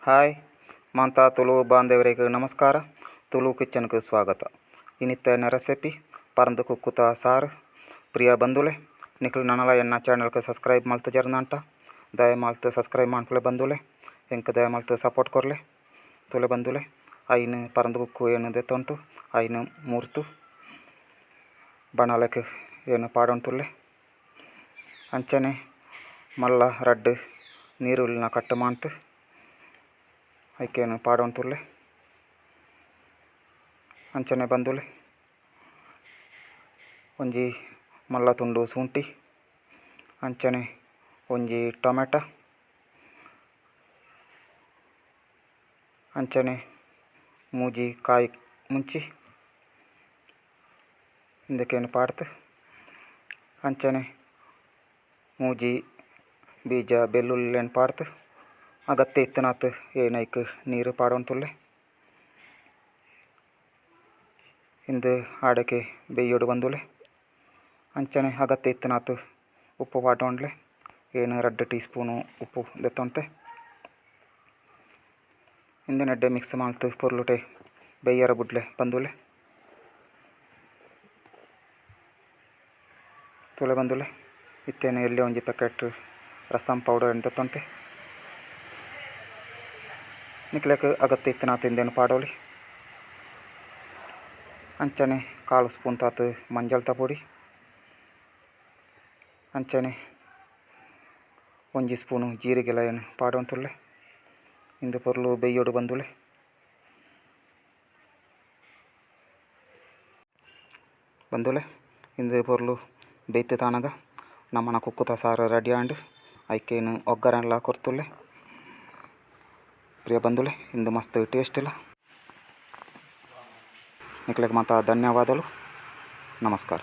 Hi ಮಾಂತಾ Tulu ಬಾಂಧವರಿಗೆ ನಮಸ್ಕಾರ. ತುಳು ಕಿಚನ್ಗೆ ಸ್ವಾಗತ. ಇನ್ನಿತ್ತನ ರೆಸಿಪಿ ಪರಂದು ಕುಕ್ಕುತ ಸಾರು. ಪ್ರಿಯ ಬಂಧುಲೆ ನಿಖಿಲ್ ನನಲ ಎನ್ನ ಚಾನಲ್ಗೆ ಸಬ್ಸ್ಕ್ರೈಬ್ ಮಾಡ್ತಾ ಜರ್ನಂಟ ದಯ ಮಾಡ್ತಾ ಸಬ್ಸ್ಕ್ರೈಬ್ ಮಾಡ್ಕೊಳ್ಳೆ ಬಂಧುಲೆ ಎಂಕ ದಯ ಮಾಡ್ತಾ ಸಪೋರ್ಟ್ ಕೊರಲೆ ತುಲೆ ಬಂಧುಲೆ. ಐನು ಪರಂದು ಕುಕ್ಕು ಏನು ದೆತ್ತೊಂಟು ಐನು ಮೂರ್ತು ಬಣಲಕ್ಕೆ ಏನು ಪಾಡೊಂತುಲ್ಲೆ ಅಂಚನೆ ಮಲ್ಲ ರಡ್ಡು ನೀರುಳ್ಳಿನ ಕಟ್ಟು ಮಾಡ್ತು ಐಕೇನು ಪಾಡೊಂತುಲ್ಲೆ ಅಂಚನೆ ಬಂದುಲೆ ಒಂಜಿ ಮಲ್ಲ ತುಂಡು ಶುಂಠಿ ಅಂಚನೆ ಒಂಜಿ ಟೊಮೆಟೊ ಅಂಚನೆ ಮೂಜಿ ಕಾಯಿ ಮುಂಚಿ ಇಂದಕ್ಕೇನು ಪಾಡ್ತು ಅಂಚನೆ ಮೂಜಿ ಬೀಜ ಬೆಳ್ಳುಳ್ಳಿ ಪಾಡ್ತು ಅಗತ್ಯ ಇತ್ತನಾತ್ ಏನೈಕ್ ನೀರು ಪಾಡೊಂತುಲ್ಲೆ ಇಂದು ಆಡಕ್ಕೆ ಬೇಯೋಡು ಬಂದುಲೆ ಅಂಚನೆ ಅಗತ್ಯ ಇತ್ತನಾತ್ ಉಪ್ಪು ಪಾಡೊಂಡ್ಲೆ ಏನು 2 ಟೀ ಸ್ಪೂನು ಉಪ್ಪು ದೆತ್ತೊಂತೆ ಇಂದಿನಡ್ಡೆ ಮಿಕ್ಸ್ ಮಾಡ್ತು ಪೊರ್ಲುಟೆ ಬೇಯರ ಬುಡ್ಲೆ ಬಂದುಲೆ ತುಲೆ ಬಂದುಲೆ ಇತ್ತೇನೆ ಎಲ್ಲಿ ಒಂಜಿ ಪ್ಯಾಕೆಟ್ ರಸಂ ಪೌಡರ್ ದೆತ್ತೊಂತೆ ನಿಕ್ಲೆಕ್ ಅಗತ್ಯ ಇತ್ತಿನ ತಿಂದೇನು ಪಾಡೋಲಿ ಅಂಚನೆ 1/4 ಸ್ಪೂನ್ ತಾತು ಮಂಜಲ್ ಪುಡಿ ಅಂಚನೆ ಒಂಜಿ ಸ್ಪೂನು ಜೀರಿಗೆಲ ಏನು ಪಾಡೊಂತುಲ್ಲೆ ಇಂದು ಪೊರ್ಲು ಬೇಯೋಡು ಬಂದುಲೆ ಬಂದುಲೆ ಇಂದು ಪೊರ್ಲು ಬೇಯ್ತು ತಾನಗ ನಮ್ಮನ ಕುಕ್ಕುತ ಸಾರು ರೆಡಿ ಆಂಡ್ ಐಕೇನು ಒಗ್ಗರೆಲ್ಲ ಕೊರ್ತುಲ್ಲೆ. ಪ್ರಿಯ ಬಂಧುಲೆ ಇಂದು ಮಸ್ತ್ ಟೇಸ್ಟ್ ಇಲ್ಲ ನಿಕ್ಲೆಗ್ ಮಾತಾ ಧನ್ಯವಾದಗಳು. ನಮಸ್ಕಾರ.